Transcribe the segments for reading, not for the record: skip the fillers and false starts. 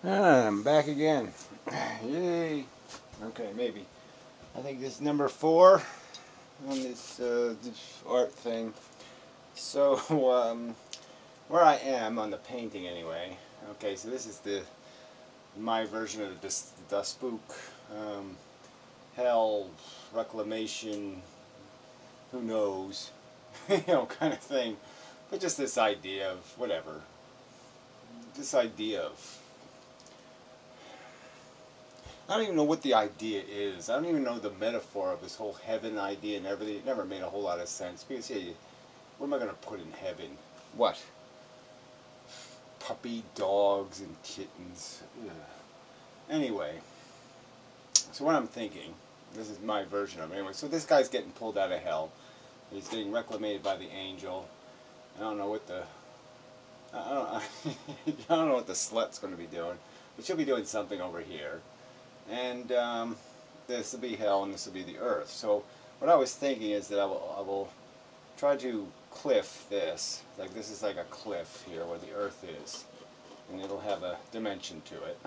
I'm back again. Yay. Okay, maybe. I think this is number 4 on this art thing. So, where I am on the painting anyway. Okay, so this is my version of the spook, hell, reclamation, who knows, kind of thing. But just this idea of whatever. This idea of, I don't even know what the idea is. I don't even know the metaphor of this whole heaven idea and everything. It never made a whole lot of sense. Because, yeah, what am I going to put in heaven? What? Puppy dogs and kittens. Ugh. Anyway, so what I'm thinking, this is my version of it. Anyway, so this guy's getting pulled out of hell. He's getting reclamated by the angel. I don't know what the... I don't know what the slut's going to be doing. But she'll be doing something over here. And this will be hell and this will be the earth. So what I was thinking is that I will try to cliff this. Like this is like a cliff here where the earth is. And it'll have a dimension to it.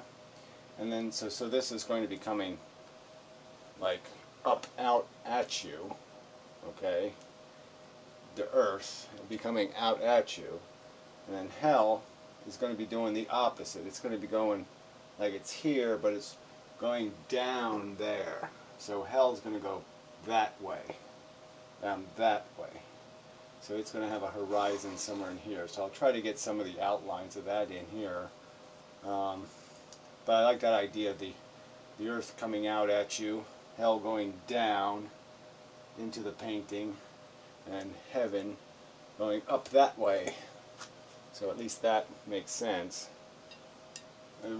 And then so this is going to be coming like up out at you. Okay? The earth will be coming out at you. And then hell is going to be doing the opposite. It's going to be going like it's here, but it's going down there. So hell's going to go that way, down that way. So it's going to have a horizon somewhere in here. So I'll try to get some of the outlines of that in here. But I like that idea of the earth coming out at you, hell going down into the painting, and heaven going up that way. So at least that makes sense.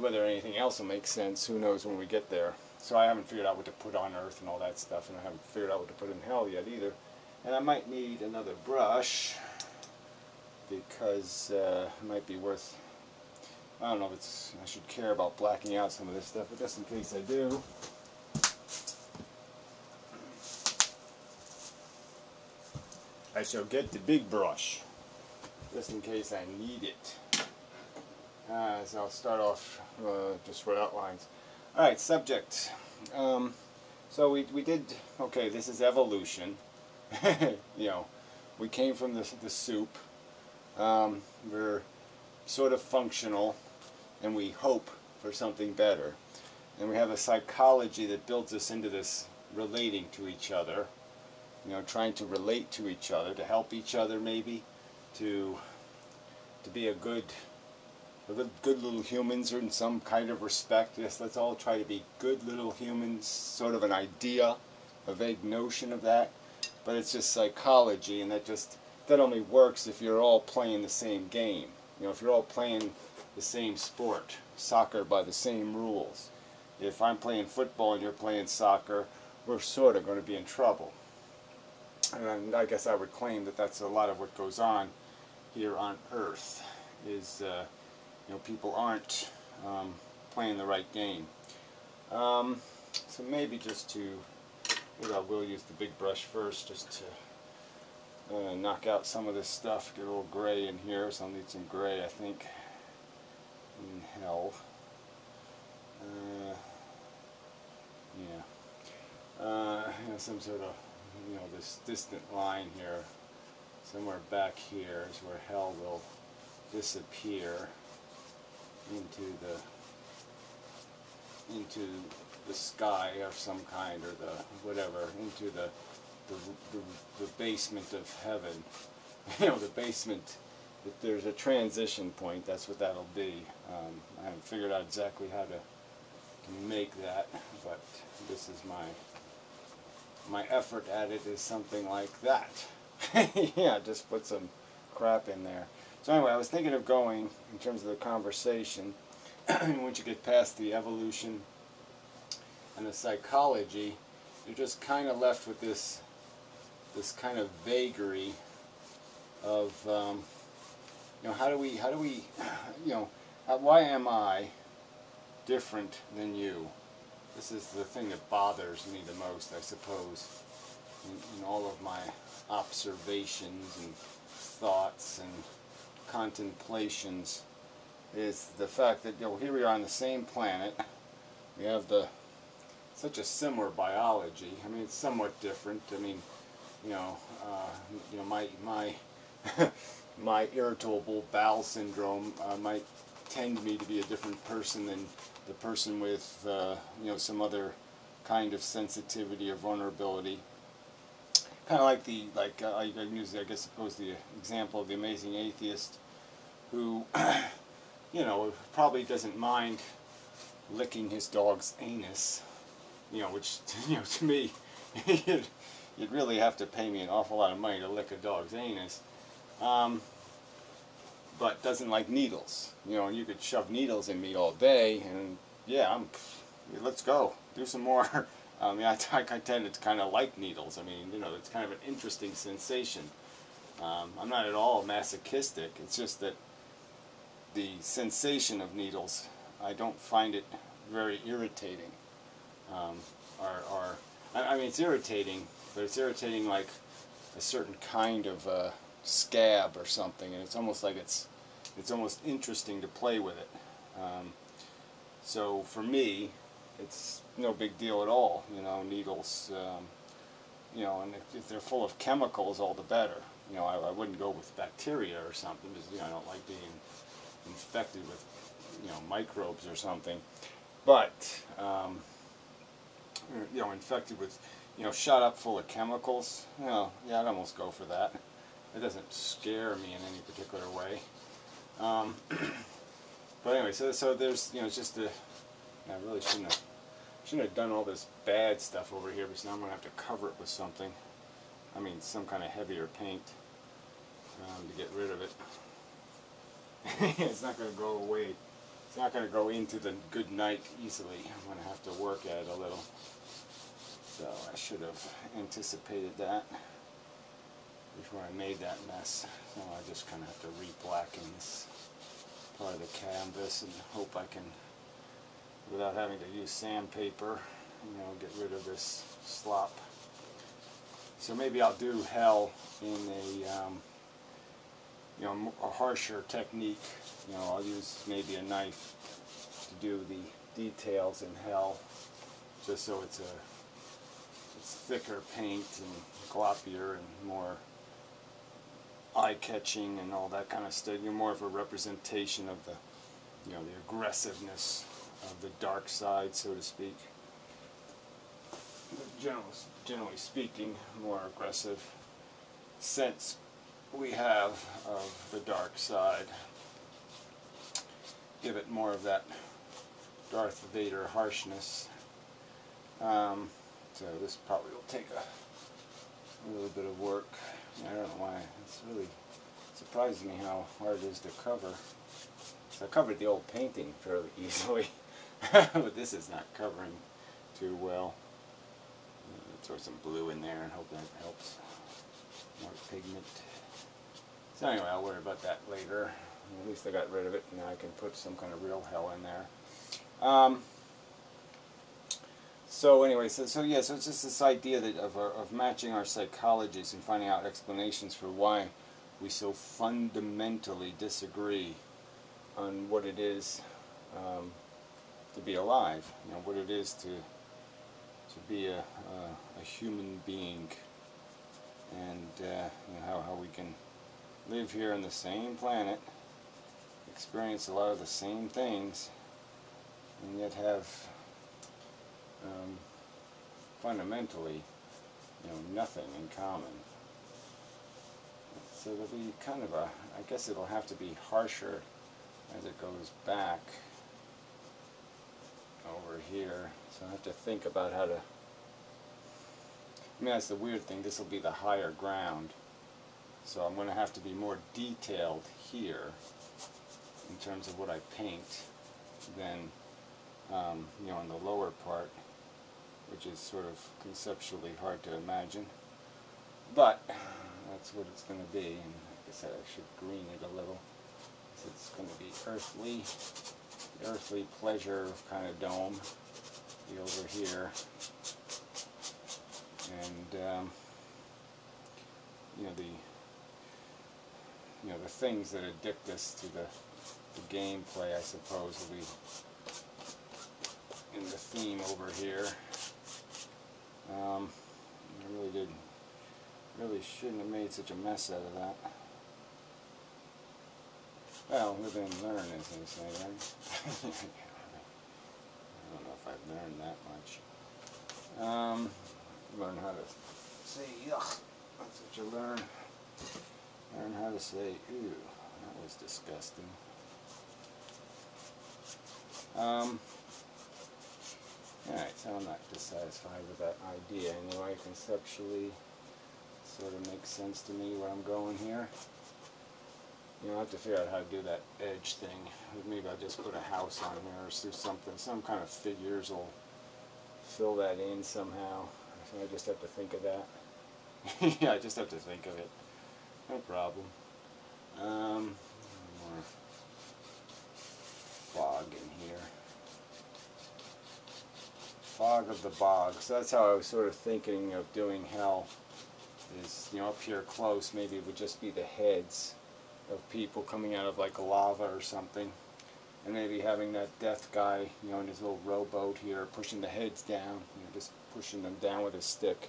Whether anything else will make sense, who knows when we get there. So I haven't figured out what to put on earth and all that stuff, and I haven't figured out what to put in hell yet either. And I might need another brush, because it might be worth, I don't know if I should care about blacking out some of this stuff, but just in case I do. I shall get the big brush, just in case I need it. So I'll start off just with outlines. Alright, subject. So we did, okay, this is evolution. We came from the soup. We're sort of functional, and we hope for something better. And we have a psychology that builds us into this relating to each other. Trying to relate to each other, to help each other maybe, to be a good little humans in some kind of respect. Yes, let's all try to be good little humans, sort of an idea, a vague notion of that. But it's just psychology, and that only works if you're all playing the same game. If you're all playing the same sport, soccer by the same rules. If I'm playing football and you're playing soccer, we're sort of going to be in trouble. And I guess I would claim that that's a lot of what goes on here on Earth, is people aren't playing the right game. So maybe maybe I will use the big brush first, just to knock out some of this stuff. Get a little gray in here, so I'll need some gray, I think, in hell. Some sort of, this distant line here, somewhere back here is where hell will disappear into the sky of some kind, or the whatever, into the basement of heaven. The basement. If there's a transition point, that's what that'll be. I haven't figured out exactly how to make that, but this is my effort at it is something like that. Yeah, just put some crap in there. So anyway, I was thinking of going, in terms of the conversation, once you get past the evolution and the psychology, you're just kind of left with this kind of vagary of, how do we, why am I different than you? This is the thing that bothers me the most, I suppose, in all of my observations and thoughts and contemplations. is the fact that, you know, here we are on the same planet. We have such a similar biology. I mean, it's somewhat different. I mean, you know, my my irritable bowel syndrome might tend me to be a different person than the person with you know, some other kind of sensitivity or vulnerability. Kind of like I use, I guess, suppose the example of the amazing atheist who you know, probably doesn't mind licking his dog's anus, you know, which, you know, to me, you'd really have to pay me an awful lot of money to lick a dog's anus, but doesn't like needles. You know, and you could shove needles in me all day, and yeah, let's go, do some more. Yeah, I tend to kind of like needles. I mean, you know, it's kind of an interesting sensation. I'm not at all masochistic. It's just that the sensation of needles, I don't find it very irritating. I mean, it's irritating, but it's irritating like a certain kind of scab or something, and it's almost like it's almost interesting to play with it. So for me, it's no big deal at all. You know, needles. You know, and if they're full of chemicals, all the better. You know, I wouldn't go with bacteria or something, because, you know, I don't like being infected with, you know, microbes or something. But you know, infected with, you know, shot up full of chemicals, you know, yeah, I'd almost go for that. It doesn't scare me in any particular way. But anyway, so there's, you know, it's just I really shouldn't have done all this bad stuff over here, because now I'm going to have to cover it with something. I mean, some kind of heavier paint to get rid of it. It's not going to go away. It's not going to go into the good night easily. I'm going to have to work at it a little. So I should have anticipated that before I made that mess. So I just kind of have to re-blacken this part of the canvas and hope I can, without having to use sandpaper, you know, get rid of this slop. So maybe I'll do hell in a you know, a harsher technique. You know, I'll use maybe a knife to do the details in hell, just so it's thicker paint and gloppier and more eye-catching and all that kind of stuff. You're more of a representation of the, you know, the aggressiveness of the dark side, so to speak. Generally speaking, more aggressive sense we have of the dark side. Give it more of that Darth Vader harshness. So this probably will take a little bit of work. I don't know why. It's really surprises me how hard it is to cover. So I covered the old painting fairly easily, but this is not covering too well. Throw some blue in there and hope that helps. More pigment. So anyway, I'll worry about that later. At least I got rid of it, and now I can put some kind of real hell in there. So anyway, so yeah, so it's just this idea that of matching our psychologies and finding out explanations for why we so fundamentally disagree on what it is to be alive. You know, what it is to be a human being, and you know, how we can live here on the same planet, experience a lot of the same things, and yet have fundamentally, you know, nothing in common. So it'll be kind of I guess it'll have to be harsher as it goes back over here. So I have to think about how to, I mean, that's the weird thing, this will be the higher ground. So I'm going to have to be more detailed here in terms of what I paint than, you know, in the lower part, which is sort of conceptually hard to imagine. But that's what it's going to be, and like I said, I should green it a little. So it's going to be earthly pleasure kind of dome. Be over here, and you know, the things that addict us to the the gameplay, I suppose, will be in the theme over here. I really shouldn't have made such a mess out of that. Well, live and learn, as they say, right? I don't know if I've learned that much. Learn how to say yuck. That's what you learn. Learn how to say ew. That was disgusting. Alright, so I'm not dissatisfied with that idea anyway. Conceptually, sort of makes sense to me where I'm going here. You know, I have to figure out how to do that edge thing. Maybe I'll just put a house on here or do something. Some kind of figures will fill that in somehow. So I just have to think of that. Yeah, I just have to think of it. No problem. More fog in here. Fog of the bog. So that's how I was sort of thinking of doing hell. Is, you know, up here close, maybe it would just be the heads of people coming out of like lava or something, and maybe having that death guy, you know, in his little rowboat here, pushing the heads down, you know, just pushing them down with his stick,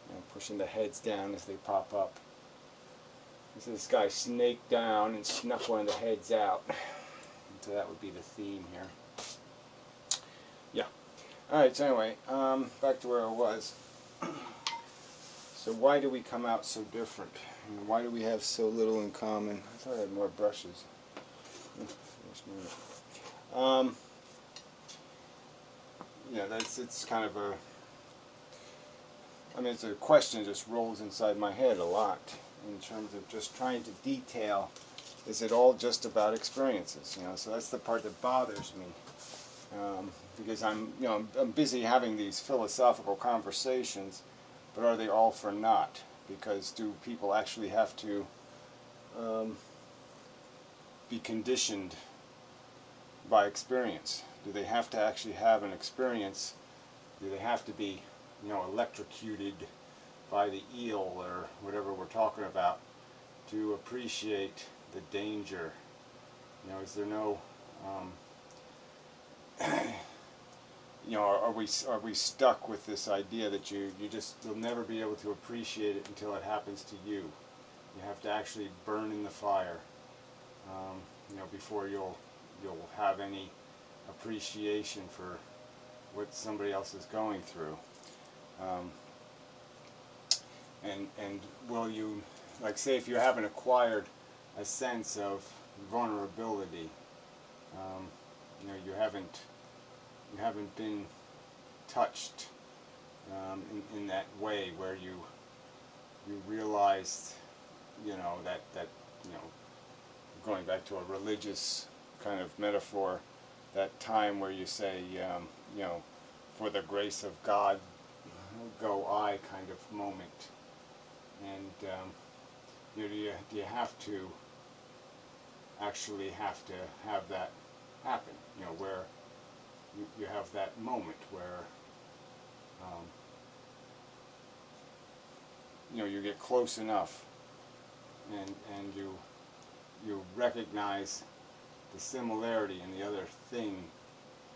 you know, pushing the heads down as they pop up. So this guy snaked down and snuck one of the heads out. So that would be the theme here. Yeah. Alright, so anyway, back to where I was. So why do we come out so different? And why do we have so little in common? I thought I had more brushes. Yeah, it's kind of a, I mean, it's a question that just rolls inside my head a lot in terms of just trying to detail, is it all just about experiences? You know, so that's the part that bothers me. Because I'm busy having these philosophical conversations, but are they all for naught? Because do people actually have to be conditioned by experience? Do they have to actually have an experience? Do they have to be, you know, electrocuted by the eel or whatever we're talking about to appreciate the danger? You know, is there no you know, are we stuck with this idea that you'll never be able to appreciate it until it happens to you? You have to actually burn in the fire, you know, before you'll have any appreciation for what somebody else is going through. And will you, like, say, if you haven't acquired a sense of vulnerability, you know, you haven't been touched in that way where you realized, you know, that you know, going back to a religious kind of metaphor, that time where you say, you know, for the grace of God go I kind of moment. And you know, do you have to actually have that happen? You know, where you have that moment where you know, you get close enough and you recognize the similarity in the other thing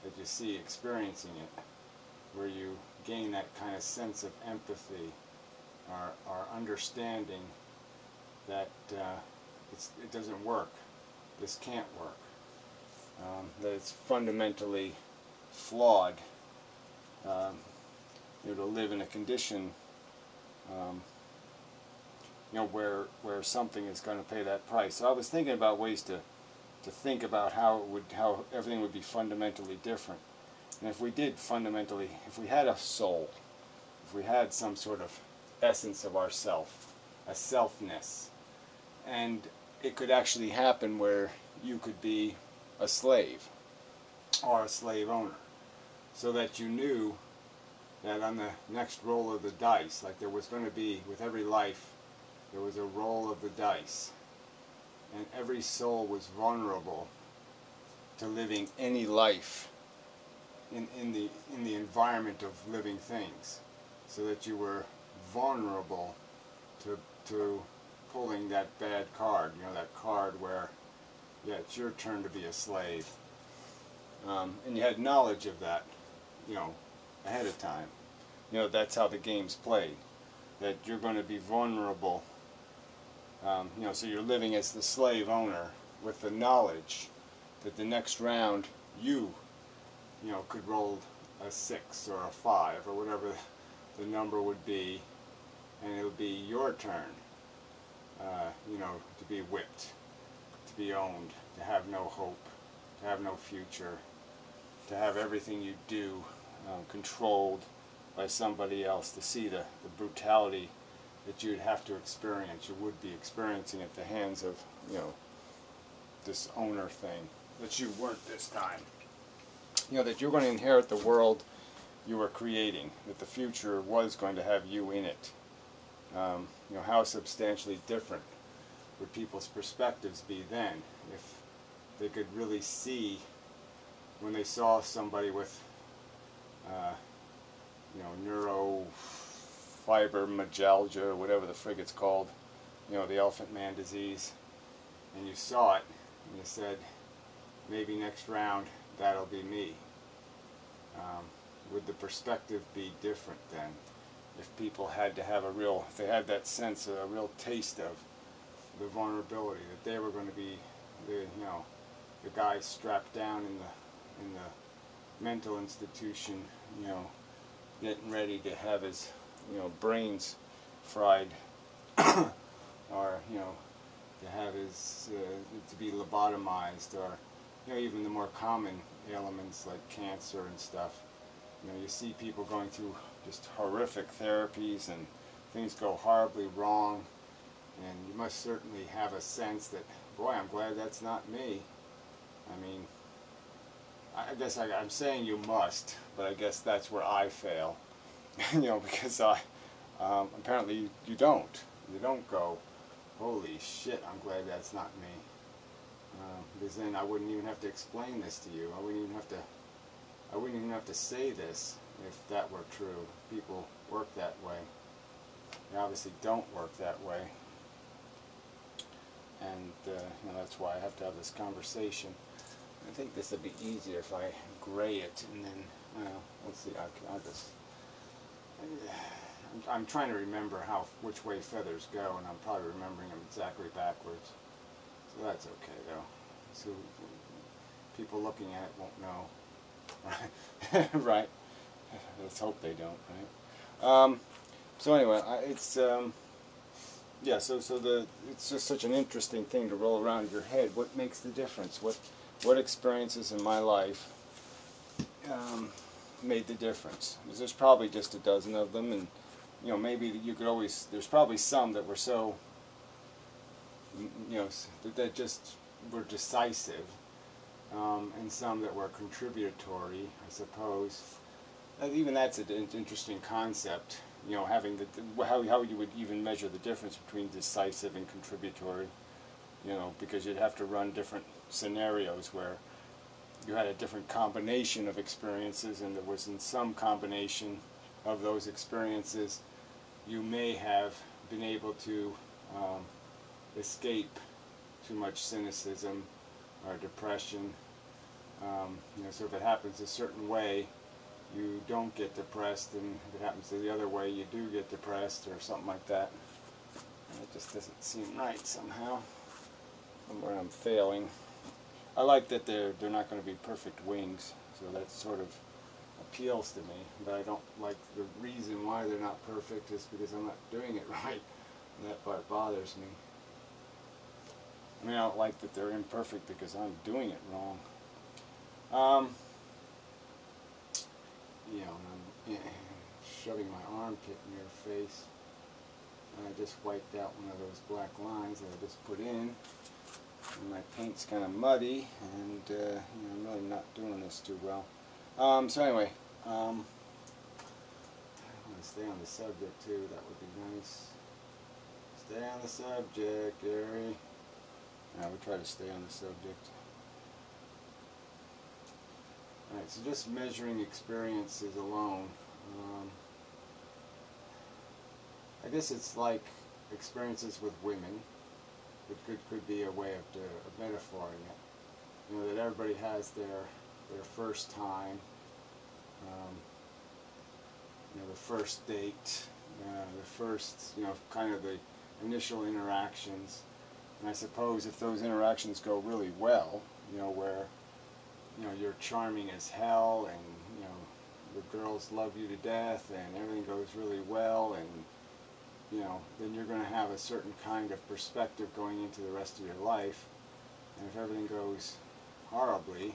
that you see experiencing it, where you gain that kind of sense of empathy or understanding that it doesn't work, this can't work, that it's fundamentally flawed, you know, to live in a condition you know, where something is going to pay that price. So I was thinking about ways to think about how everything would be fundamentally different. And if we did fundamentally, if we had a soul, if we had some sort of essence of ourself, a selfness, and it could actually happen where you could be a slave or a slave owner, so that you knew that on the next roll of the dice, like there was going to be, with every life, there was a roll of the dice, and every soul was vulnerable to living any life in the environment of living things, so that you were vulnerable to pulling that bad card, you know, that card where Yeah, it's your turn to be a slave. And you had knowledge of that, you know, ahead of time. You know, that's how the game's played. That you're going to be vulnerable. You know, so you're living as the slave owner with the knowledge that the next round you know, could roll a 6 or a 5 or whatever the number would be, and it would be your turn, you know, to be whipped, to be owned, to have no hope, to have no future, to have everything you do controlled by somebody else, to see the brutality that you'd have to experience, you would be experiencing at the hands of, you know, this owner thing, that you weren't this time. You know, that you're going to inherit the world you were creating, that the future was going to have you in it. You know, how substantially different would people's perspectives be then if they could really see, when they saw somebody with, you know, neurofibromyalgia, whatever the frig it's called, you know, the elephant man disease, and you saw it, and you said, maybe next round that'll be me. Would the perspective be different then? If people had to have if they had that sense, a real taste of the vulnerability, that they were going to be the, you know, the guy strapped down in the mental institution, you know, getting ready to have his, you know, brains fried, or, you know, to have his, to be lobotomized, or, you know, even the more common ailments like cancer and stuff. You know, you see people going through just horrific therapies and things go horribly wrong, and you must certainly have a sense that, boy, I'm glad that's not me. I mean, I guess I'm saying you must, but I guess that's where I fail. You know, because apparently you don't. You don't go, holy shit, I'm glad that's not me. Because then I wouldn't even have to explain this to you. I wouldn't even have to say this if that were true. People work that way. They obviously don't work that way. And you know, that's why I have to have this conversation. I think this would be easier if I gray it, and then, well, let's see, I'll just, I'm trying to remember which way feathers go, and I'm probably remembering them exactly backwards. So that's okay, though. So people looking at it won't know. Right? Right? Let's hope they don't, right? So anyway, it's, yeah, so it's just such an interesting thing to roll around in your head. What makes the difference? What experiences in my life made the difference? Because there's probably just a dozen of them, and, you know, maybe you could always, there's probably some that were so, you know, that just were decisive, and some that were contributory, I suppose. Even that's an interesting concept, you know, having how you would even measure the difference between decisive and contributory, you know, because you'd have to run different scenarios where you had a different combination of experiences, and there was in some combination of those experiences you may have been able to escape too much cynicism or depression. You know, so if it happens a certain way, you don't get depressed, and if it happens the other way, you do get depressed, or something like that. And it just doesn't seem right somehow. Somewhere I'm failing. I like that they're not going to be perfect wings, so that sort of appeals to me. But I don't like the reason why they're not perfect is because I'm not doing it right, and that part bothers me. I mean, I don't like that they're imperfect because I'm doing it wrong. You know, and I'm shoving my armpit in your face. And I just wiped out one of those black lines that I just put in. And my paint's kind of muddy, and you know, I'm really not doing this too well. So anyway, I want to stay on the subject too. That would be nice. Stay on the subject, Gary. Yeah, we try to stay on the subject. Alright, so just measuring experiences alone. I guess it's like experiences with women. could be a way of metaphoring it. You know, that everybody has their first time, you know, the first date, the first, you know, kind of the initial interactions. And I suppose if those interactions go really well, you know, where, you know, you're charming as hell and, you know, the girls love you to death and everything goes really well, and, you know, then you're going to have a certain kind of perspective going into the rest of your life. And if everything goes horribly,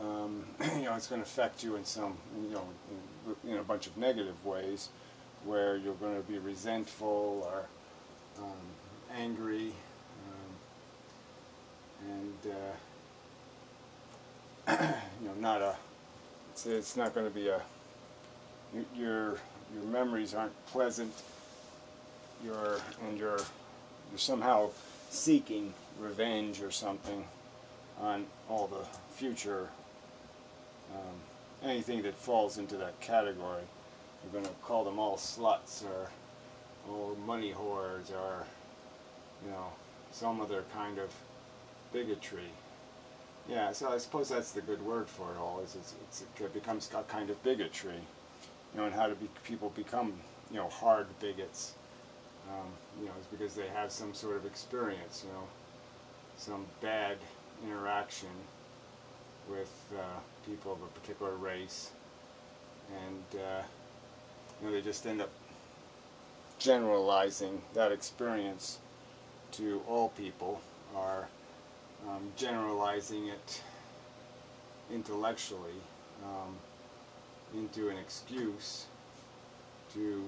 you know, it's going to affect you in some, you know, in a bunch of negative ways, where you're going to be resentful or angry, and you know, not a. It's not going to be a. Your memories aren't pleasant. You're somehow seeking revenge or something on all the future, anything that falls into that category. You're going to call them all sluts or money whores or, you know, some other kind of bigotry. Yeah, so I suppose that's the good word for it all. It becomes a kind of bigotry, you know, and how people become, you know, hard bigots. You know, it's because they have some sort of experience, you know, some bad interaction with people of a particular race, and you know, they just end up generalizing that experience to all people, or generalizing it intellectually into an excuse to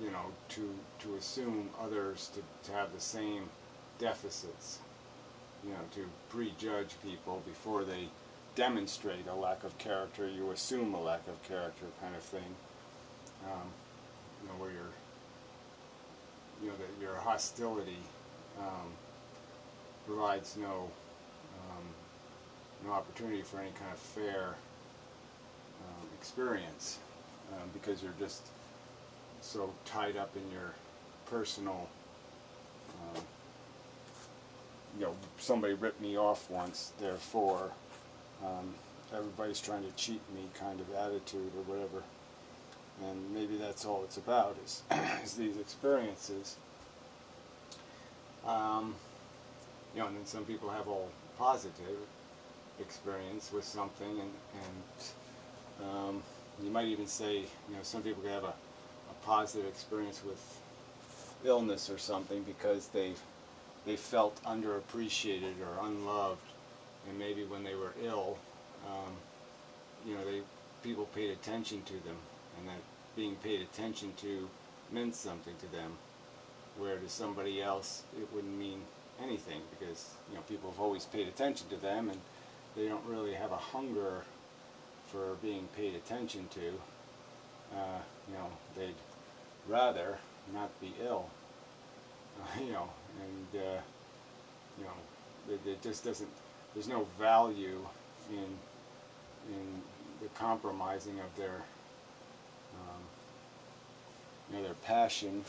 you know, to assume others to have the same deficits, you know, to prejudge people before they demonstrate a lack of character. You assume a lack of character, kind of thing. You know, where that your hostility provides no opportunity for any kind of fair experience, because you're just so tied up in your personal, you know, somebody ripped me off once, therefore everybody's trying to cheat me kind of attitude or whatever. And maybe that's all it's about, is, is these experiences. You know, and then some people have all positive experience with something, and you might even say, you know, some people can have a positive experience with illness or something because they felt underappreciated or unloved, and maybe when they were ill, you know, people paid attention to them, and that being paid attention to meant something to them, where to somebody else it wouldn't mean anything, because, you know, people have always paid attention to them, and they don't really have a hunger for being paid attention to. You know, they'd rather not be ill, you know, and you know, it just doesn't. There's no value in the compromising of their you know, their passion.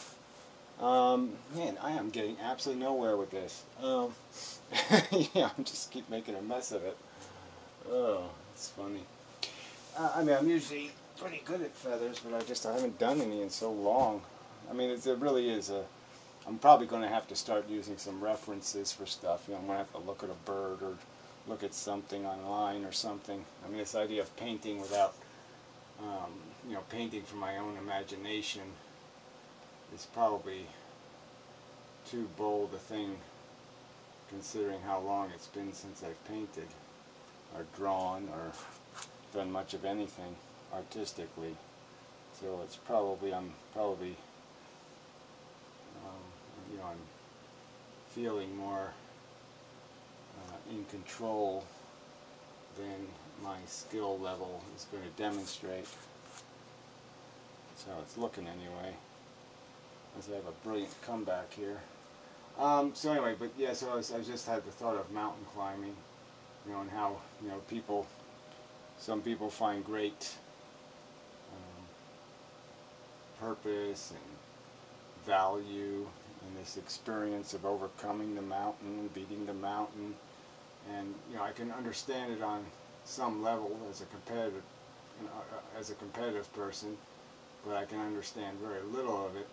Man, I am getting absolutely nowhere with this. Yeah, I'm just keep making a mess of it. Oh, it's funny. I mean, I'm usually pretty good at feathers, but I haven't done any in so long. I mean, it really is I'm probably going to have to start using some references for stuff. You know, I'm going to have to look at a bird or look at something online or something. I mean, this idea of painting without, you know, painting from my own imagination is probably too bold a thing, considering how long it's been since I've painted or drawn or done much of anything artistically. So it's probably, I'm probably, you know, I'm feeling more in control than my skill level is going to demonstrate. That's how it's looking anyway. As I have a brilliant comeback here. So anyway, but yeah, so I just had the thought of mountain climbing, you know, and how, you know, some people find great purpose and value in this experience of overcoming the mountain, beating the mountain, and I can understand it on some level as a competitive person, but I can understand very little of it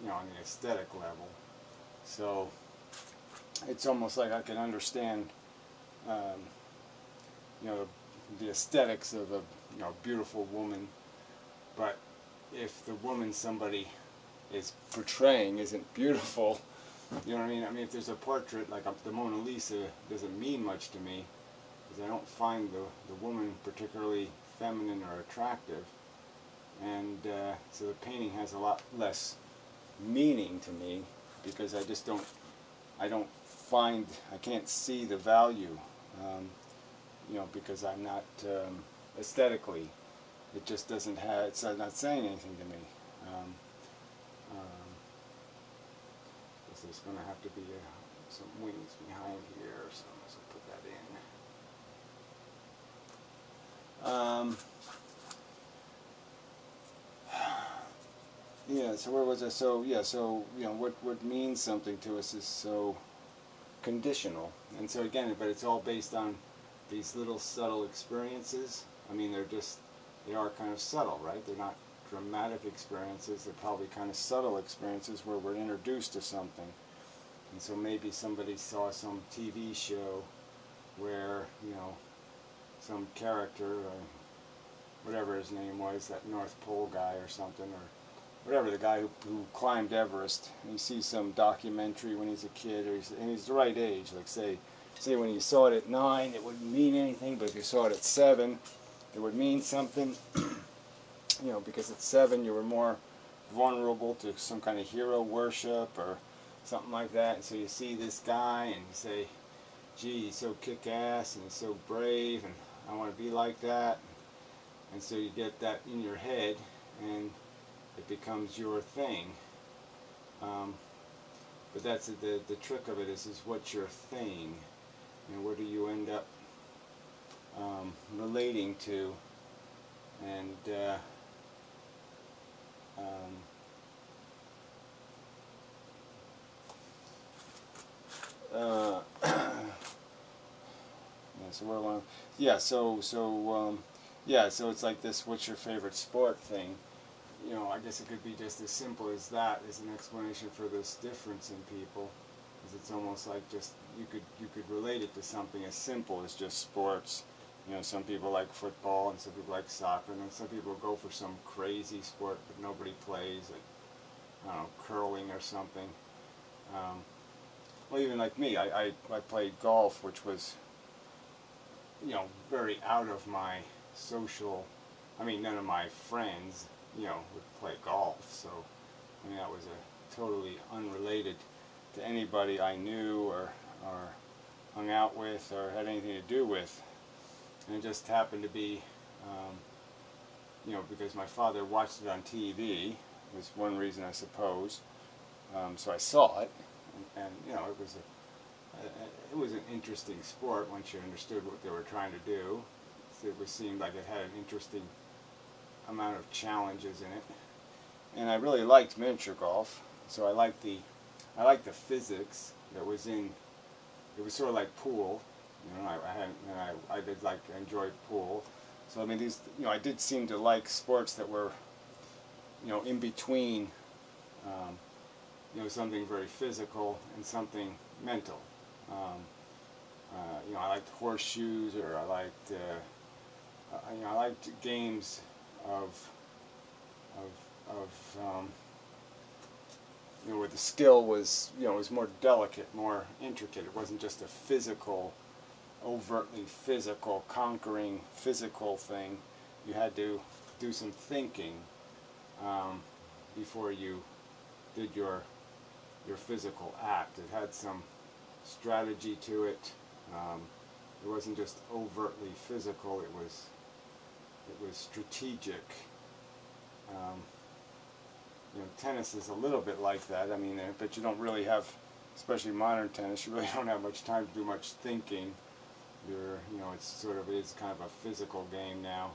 on the aesthetic level. So it's almost like I can understand the aesthetics of a beautiful woman, but if the woman somebody is portraying isn't beautiful, you know what I mean? I mean, if there's a portrait like the Mona Lisa, doesn't mean much to me because I don't find the woman particularly feminine or attractive, and so the painting has a lot less meaning to me because I can't see the value, because I'm not aesthetically. It just doesn't have. It's not saying anything to me. There's going to have to be some wings behind here, so I'm just going to put that in. Yeah. So where was I? So yeah. So what means something to us is so conditional, and so again, but it's all based on these little subtle experiences. I mean, they are kind of subtle, right? They're not dramatic experiences. They're probably kind of subtle experiences where we're introduced to something. And so maybe somebody saw some TV show where, some character, or whatever his name was, that North Pole guy or something, or whatever, the guy who climbed Everest, and you see some documentary when he's a kid, and he's the right age, like say when you saw it at 9, it wouldn't mean anything, but if you saw it at 7, it would mean something, because at 7 you were more vulnerable to some kind of hero worship or something like that. And so you see this guy and you say, gee, he's so kick-ass and he's so brave and I want to be like that. And so you get that in your head and it becomes your thing. But that's the trick of it is what's your thing, and what do you end up relating to, and so it's like this what's your favorite sport thing. I guess it could be just as simple as that as an explanation for this difference in people, because it's almost like just you could relate it to something as simple as just sports. Some people like football and some people like soccer, and then some people go for some crazy sport that nobody plays, like, I don't know, curling or something. Well, even like me, I played golf, which was, very out of my social, none of my friends, would play golf, so, that was totally unrelated to anybody I knew or hung out with or had anything to do with. And it just happened to be, because my father watched it on TV, was one reason, I suppose. So I saw it, and it was an interesting sport once you understood what they were trying to do. It seemed like it had an interesting amount of challenges in it, and I really liked miniature golf. So I liked the physics that was in. It was sort of like pool. I enjoyed pool. So these, I did seem to like sports that were, in between, something very physical and something mental. I liked horseshoes, or I liked games of where the skill was, was more delicate, more intricate. It wasn't just a physical, overtly physical, conquering physical thing. You had to do some thinking before you did your physical act. It had some strategy to it. It wasn't just overtly physical. It was strategic. Tennis is a little bit like that. But you don't really have, especially modern tennis, you really don't have much time to do much thinking. It's kind of a physical game now,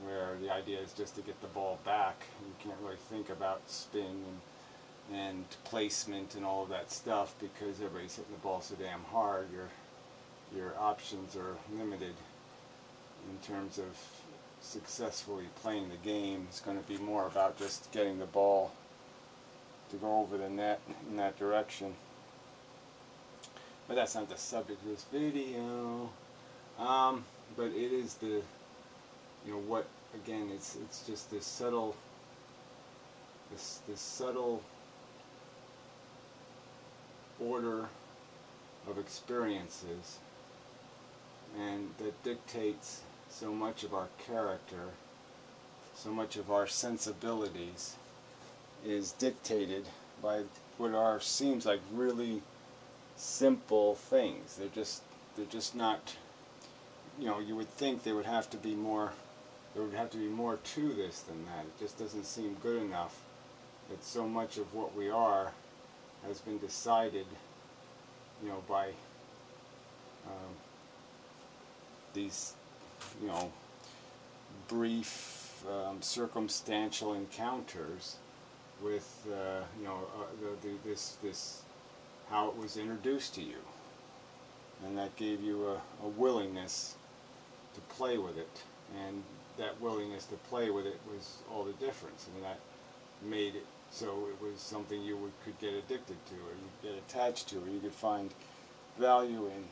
where the idea is just to get the ball back. You can't really think about spin and placement and all of that stuff, because everybody's hitting the ball so damn hard. Your options are limited in terms of successfully playing the game. It's going to be more about just getting the ball to go over the net in that direction. But that's not the subject of this video. But it is the, what, again, it's just this subtle, this subtle order of experiences, and that dictates so much of our character, so much of our sensibilities is dictated by what are seems like really simple things. They're just not, you would think there would have to be more to this than that. It just doesn't seem good enough that so much of what we are has been decided, by these, brief, circumstantial encounters with, this how it was introduced to you, and that gave you a willingness to play with it, and that willingness to play with it was all the difference, and that made it so it was something you could get addicted to, or you get attached to, or you could find value in.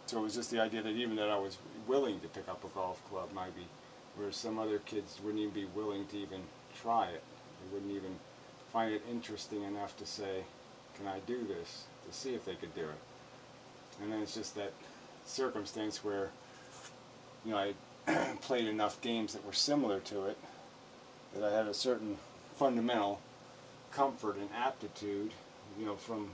So it was just the idea that even that I was willing to pick up a golf club, maybe, where some other kids wouldn't even be willing to even try it. They wouldn't even find it interesting enough to say, can I do this, to see if they could do it. And then it's just that circumstance where, I played enough games that were similar to it, that I had a certain fundamental comfort and aptitude, from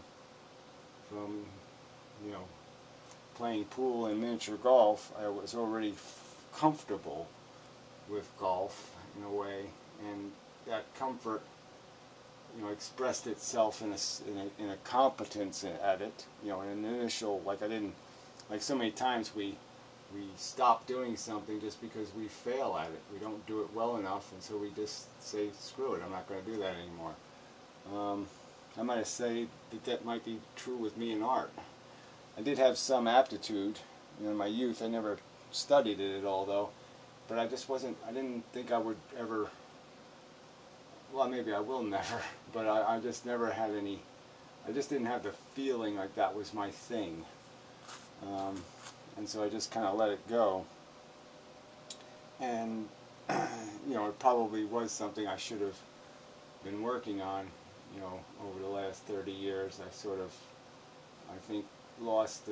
playing pool and miniature golf. I was already comfortable with golf in a way, and that comfort, expressed itself in a competence at it. In an initial, like so many times we stop doing something just because we fail at it. We don't do it well enough, and so we just say, screw it, I'm not going to do that anymore. I might say that might be true with me in art. I did have some aptitude, in my youth. I never studied it at all, though. But I didn't think I would ever, well, maybe I will never, but I just never had any, I just didn't have the feeling like that was my thing. And so I just kind of let it go. And, it probably was something I should have been working on, over the last 30 years. I think, lost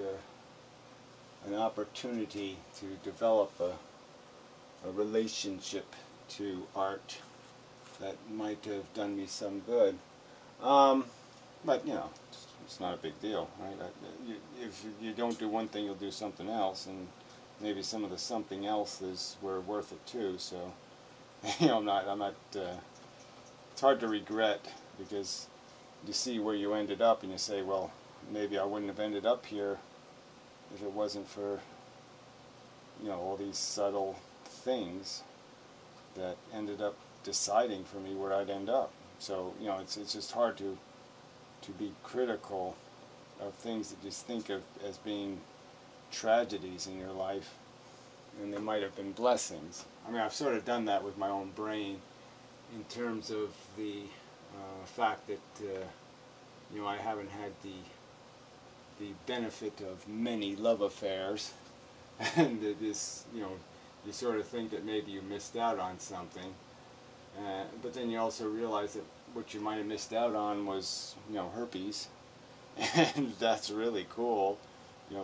an opportunity to develop a relationship to art that might have done me some good. But, it's not a big deal, right? If you don't do one thing, you'll do something else, and maybe some of the something else were worth it too. So, I'm not. It's hard to regret, because you see where you ended up, and you say, well, maybe I wouldn't have ended up here if it wasn't for, all these subtle things that ended up deciding for me where I'd end up. So, it's just hard to be critical of things that you think of as being tragedies in your life, and they might have been blessings. I mean, I've sort of done that with my own brain, in terms of the fact that, I haven't had the benefit of many love affairs, and that this, you sort of think that maybe you missed out on something, but then you also realize that what you might have missed out on was, herpes, and that's really cool.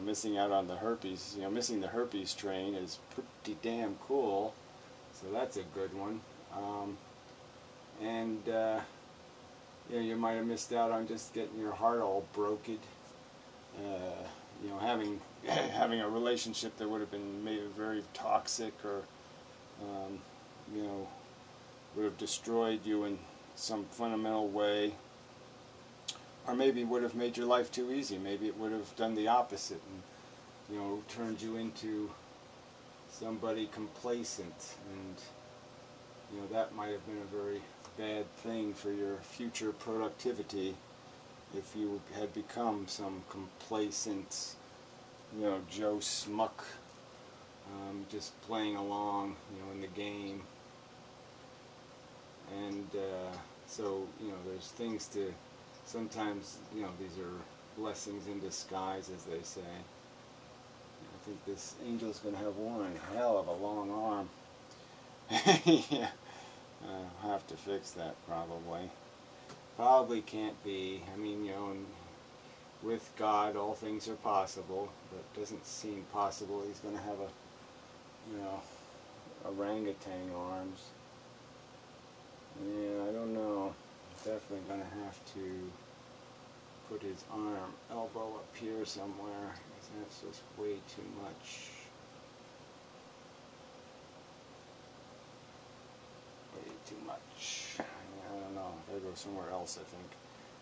Missing out on the herpes, missing the herpes train is pretty damn cool, so that's a good one. And you might have missed out on just getting your heart all broken, having a relationship that would have been maybe very toxic, or would have destroyed you in some fundamental way, or maybe would have made your life too easy. Maybe it would have done the opposite, and turned you into somebody complacent, and that might have been a very bad thing for your future productivity if you had become some complacent, Joe Smuck, just playing along, in the game. And so, there's things to, sometimes, these are blessings in disguise, as they say. I think this angel's going to have one hell of a long arm. Yeah, I'll have to fix that probably. Probably can't be. I mean, with God all things are possible, but it doesn't seem possible he's going to have orangutan arms. Yeah, I don't know. Definitely going to have to put his elbow up here somewhere, because that's just way too much. Way too much. I don't know. I gotta go somewhere else, I think.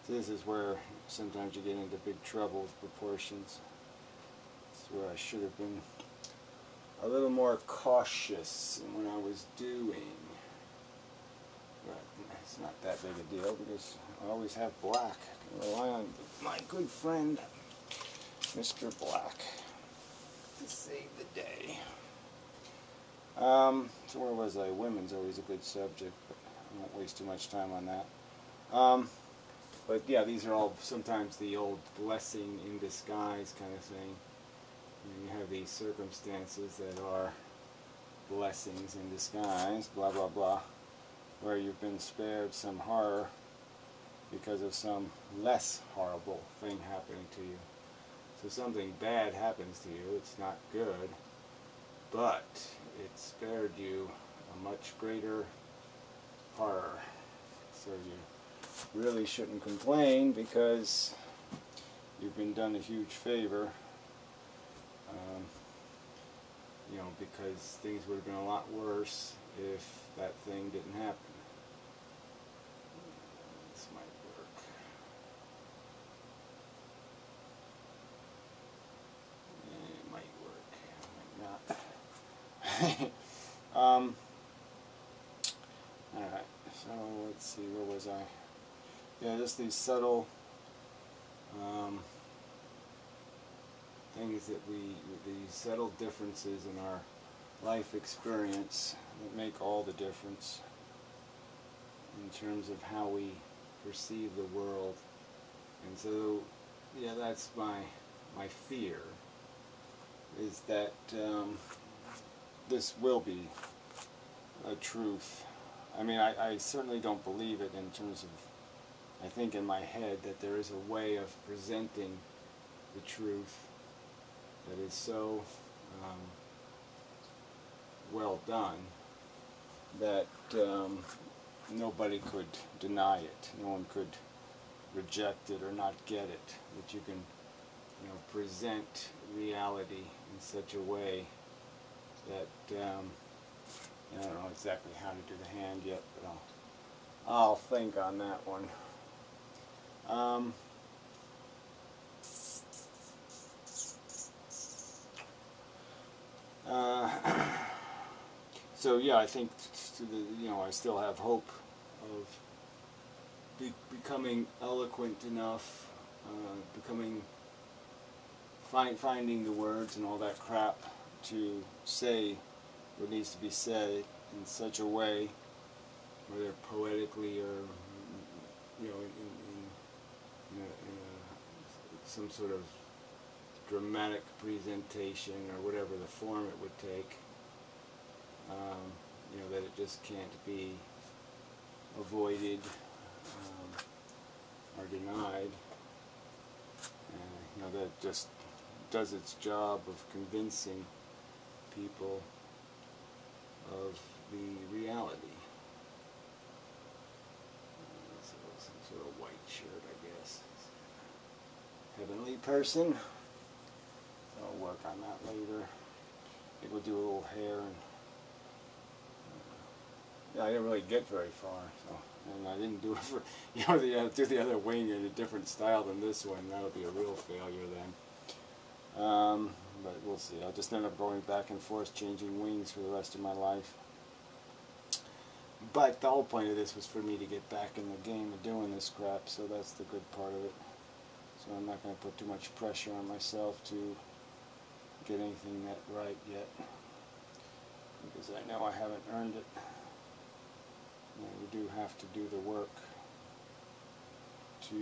So this is where sometimes you get into big trouble with proportions. This is where I should have been a little more cautious in what I was doing. But it's not that big a deal because I always have black. I can rely on my good friend, Mr. Black, to save the day. So where was I? Women's always a good subject, but I won't waste too much time on that. But yeah, these are all sometimes the old blessing in disguise kind of thing. You have these circumstances that are blessings in disguise, blah blah blah, where you've been spared some horror because of some less horrible thing happening to you. So something bad happens to you, it's not good, but it spared you a much greater horror. So you really shouldn't complain because you've been done a huge favor. Because things would have been a lot worse if that thing didn't happen. This might work. It might work. It might not. Alright, so let's see, where was I? Yeah, just these subtle things these subtle differences in our life experience that make all the difference in terms of how we perceive the world. And so, yeah, that's my fear, is that this will be a truth. I mean, I certainly don't believe it in terms of, I think in my head that there is a way of presenting the truth that is so well done that nobody could deny it. No one could reject it or not get it. That you can, present reality in such a way that I don't know exactly how to do the hand yet, but I'll think on that one. So yeah, I think I still have hope of becoming eloquent enough, finding the words and all that crap to say what needs to be said in such a way, whether poetically or in some sort of dramatic presentation or whatever the form it would take. That it just can't be avoided or denied. That it just does its job of convincing people of the reality. So some sort of white shirt, I guess. Heavenly person. I'll work on that later. Maybe we'll do a little hair and I didn't really get very far, and I didn't do it for, do the other wing in a different style than this one. That'll be a real failure then. But we'll see. I'll just end up going back and forth, changing wings for the rest of my life. But the whole point of this was for me to get back in the game of doing this crap, so that's the good part of it. So I'm not going to put too much pressure on myself to get anything that right yet, because I know I haven't earned it. You know, you do have to do the work to,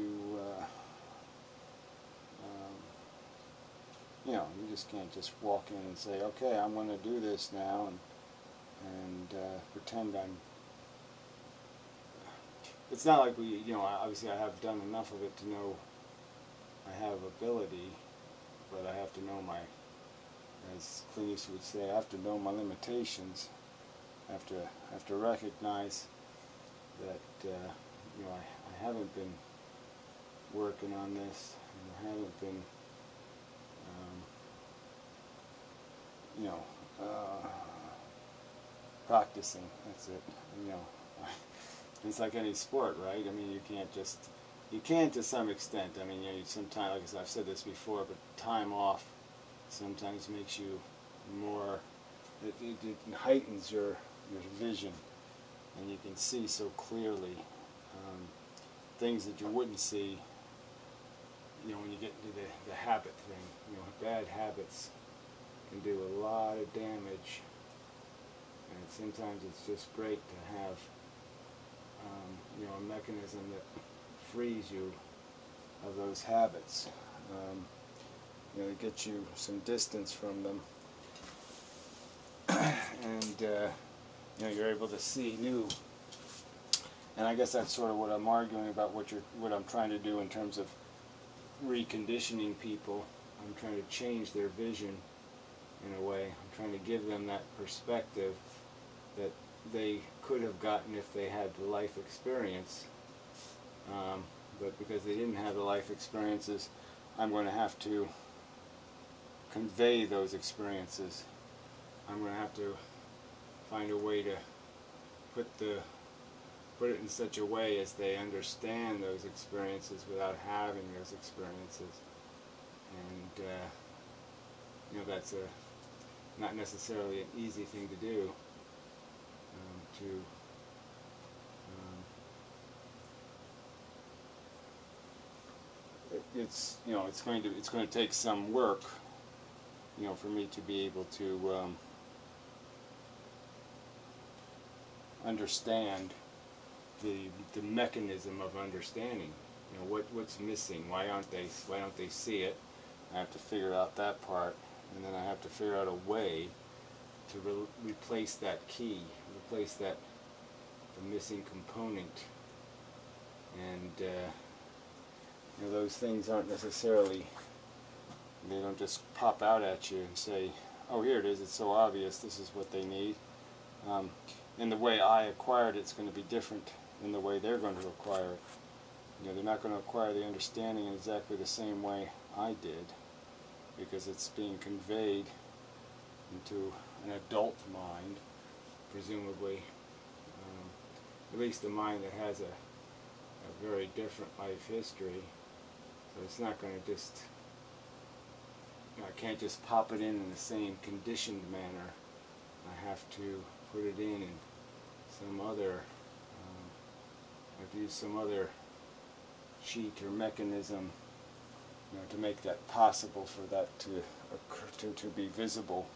you know, you just can't just walk in and say, okay, I'm going to do this now, and pretend I'm. It's not like we, you know, obviously I have done enough of it to know I have ability, but I have to know my, as Clint Eastwood would say, I have to know my limitations. I have to recognize that, you know, I haven't been working on this, and I haven't been, you know, practicing. That's it. You know, it's like any sport, right? I mean, you can to some extent. I mean, you know, sometimes, like I said, I've said this before, but time off sometimes makes you more. It heightens your vision, and you can see so clearly things that you wouldn't see. You know, when you get into the habit thing, you know, bad habits can do a lot of damage, and sometimes it's just great to have, you know, a mechanism that frees you of those habits. You know, to get you some distance from them, and you know, you're able to see new. And I guess that's sort of what I'm arguing about. What I'm trying to do in terms of reconditioning people. I'm trying to change their vision in a way. I'm trying to give them that perspective that they could have gotten if they had the life experience. But because they didn't have the life experiences, I'm going to have to convey those experiences. I'm going to have to find a way to put it in such a way as they understand those experiences without having those experiences. And you know, that's not necessarily an easy thing to do. It's, you know, it's going to take some work, you know, for me to be able to understand the mechanism of understanding. You know, what's missing? Why don't they see it? I have to figure out that part, and then I have to figure out a way to replace that key, replace the missing component. And you know, those things aren't necessarily, they don't just pop out at you and say, oh, here it is, it's so obvious, this is what they need. And the way I acquired it's going to be different than the way they're going to acquire it. You know, they're not going to acquire the understanding in exactly the same way I did, because it's being conveyed into an adult mind, presumably, at least a mind that has a very different life history. So it's not going to just, you know, I can't just pop it in the same conditioned manner. I have to put it in some other, I have to use some other cheat or mechanism, you know, to make that possible, for that to occur, to be visible.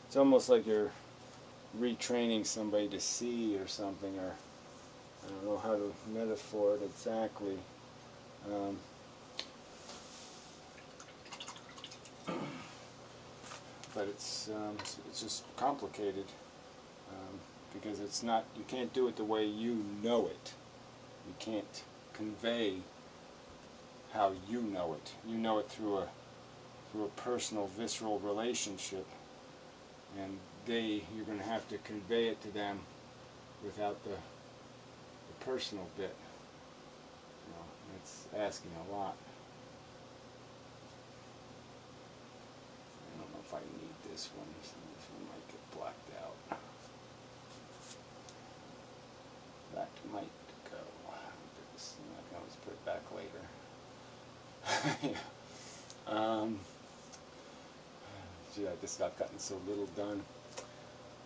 It's almost like you're retraining somebody to see or something, or I don't know how to metaphor it exactly. But it's just complicated, because it's not, you can't do it the way you know it. You can't convey how you know it. You know it through a personal, visceral relationship, and you're going to have to convey it to them without the personal bit. You know, that's asking a lot. I don't know if I need this one. So this one might get blacked out. That might go. I can always put it back later. Yeah. Gee, I just got gotten so little done.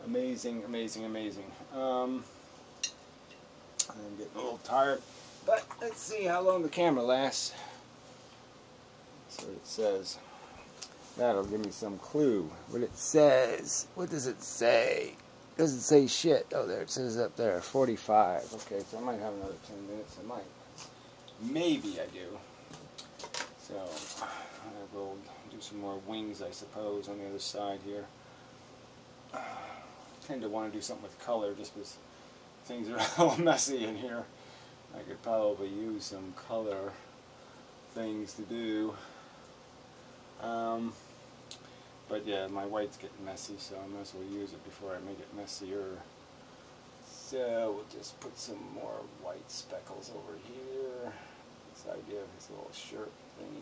Amazing, amazing, amazing. I'm getting a little tired, but let's see how long the camera lasts. That's what it says. That'll give me some clue. What it says. What does it say? It doesn't say shit. Oh, there it says up there, 45. Okay, so I might have another 10 minutes. I might. Maybe I do. So I will do some more wings, I suppose, on the other side here. I tend to want to do something with color just because things are a little messy in here. I could probably use some color things to do. But yeah, my white's getting messy, so I might as well use it before I make it messier. So we'll just put some more white speckles over here. This idea of his little shirt thingy.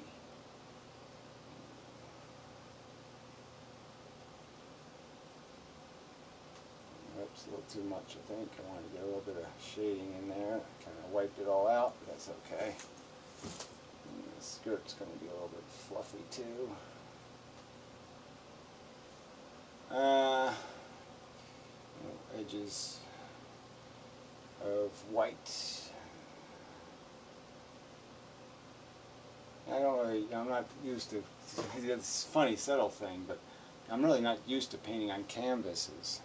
Oops, a little too much, I think. I wanted to get a little bit of shading in there. I kind of wiped it all out, but that's okay. And the skirt's going to be a little bit fluffy too. Edges of white. I'm not used to, it's a funny, subtle thing, but I'm really not used to painting on canvases.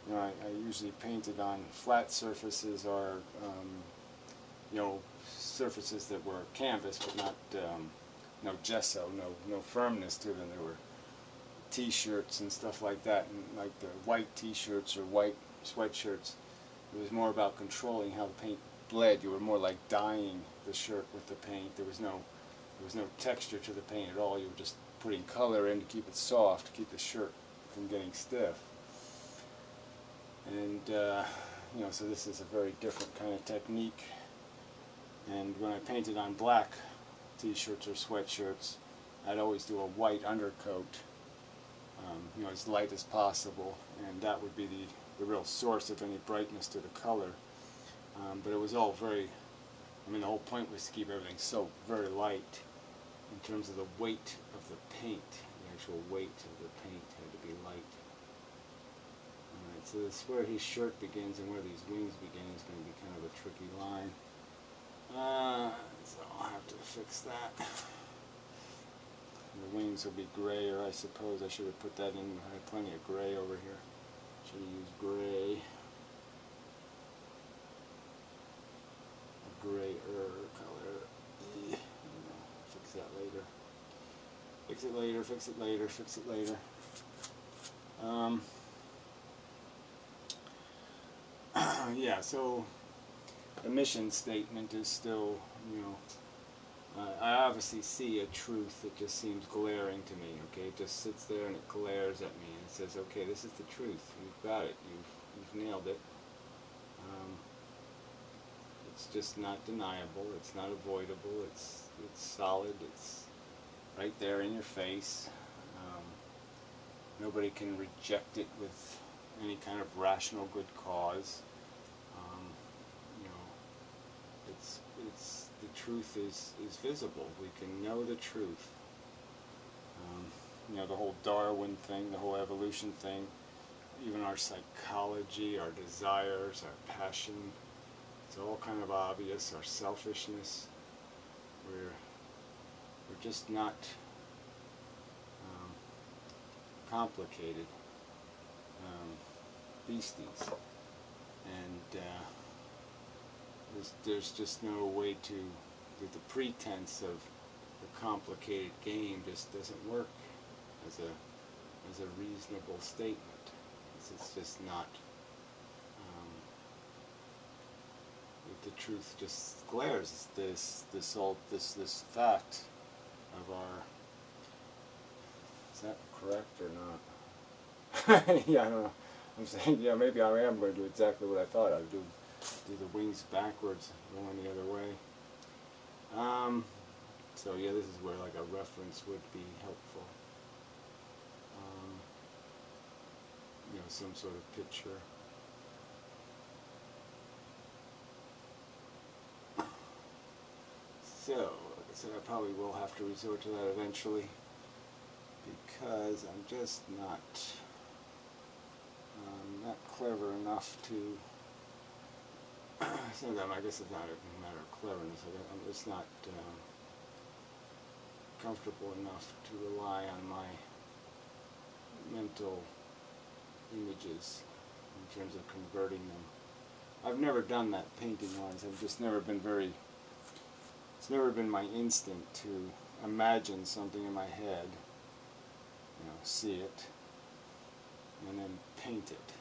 You know, I usually painted on flat surfaces or, you know, surfaces that were canvas, but not, no gesso, no firmness to them. There were T-shirts and stuff like that, and like the white T-shirts or white sweatshirts. It was more about controlling how the paint bled. You were more like dyeing the shirt with the paint. There was no texture to the paint at all. You were just putting color in to keep it soft, to keep the shirt from getting stiff. And you know, so this is a very different kind of technique. And when I painted on black T-shirts or sweatshirts, I'd always do a white undercoat. You know, as light as possible, and that would be the real source of any brightness to the color. But it was all very, I mean, the whole point was to keep everything so very light in terms of the weight of the paint. The actual weight of the paint had to be light. Alright, so this where his shirt begins and where these wings begin is going to be kind of a tricky line. So I'll have to fix that. The wings will be grayer, I suppose. I should have put that in. I had plenty of gray over here. Should have used gray. A grayer color. Fix that later. Fix it later, fix it later, fix it later. Yeah, so the mission statement is still, you know, I obviously see a truth that just seems glaring to me, okay? It just sits there and it glares at me and it says, okay, this is the truth. You've got it. You've nailed it. It's just not deniable. It's not avoidable. It's solid. It's right there in your face. Nobody can reject it with any kind of rational good cause. You know, the truth is visible. We can know the truth. You know, the whole Darwin thing, the whole evolution thing, even our psychology, our desires, our passion, it's all kind of obvious. Our selfishness, we're just not complicated beasties, and there's just no way to, the pretense of the complicated game just doesn't work as a reasonable statement. It's just not. The truth just glares. This fact of our. Is that correct or not? Yeah, I don't know. I'm saying, yeah, maybe I am going to do exactly what I thought I would do. Do the wings backwards, going the other way. So yeah, this is where like a reference would be helpful. You know, some sort of picture. So, like I said, I probably will have to resort to that eventually, because I'm just not not clever enough to. Sometimes I guess it's not a matter of cleverness. I'm just not comfortable enough to rely on my mental images in terms of converting them. I've never done that painting-wise. I've just never been very. It's never been my instinct to imagine something in my head, see it, and then paint it.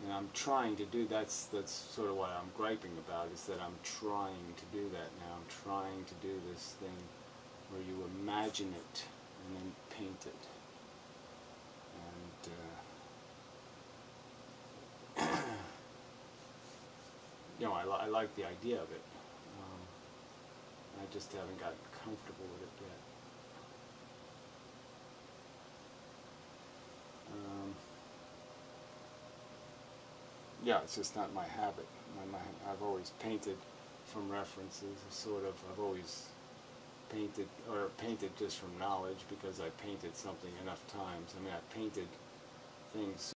And I'm trying to do that's sort of what I'm griping about, is that I'm trying to do that now. I'm trying to do this thing where you imagine it and then paint it. And I like the idea of it. I just haven't gotten comfortable with it yet. Yeah, it's just not my habit. I've always painted from references, I've always painted just from knowledge, because I painted something enough times. I mean, I painted things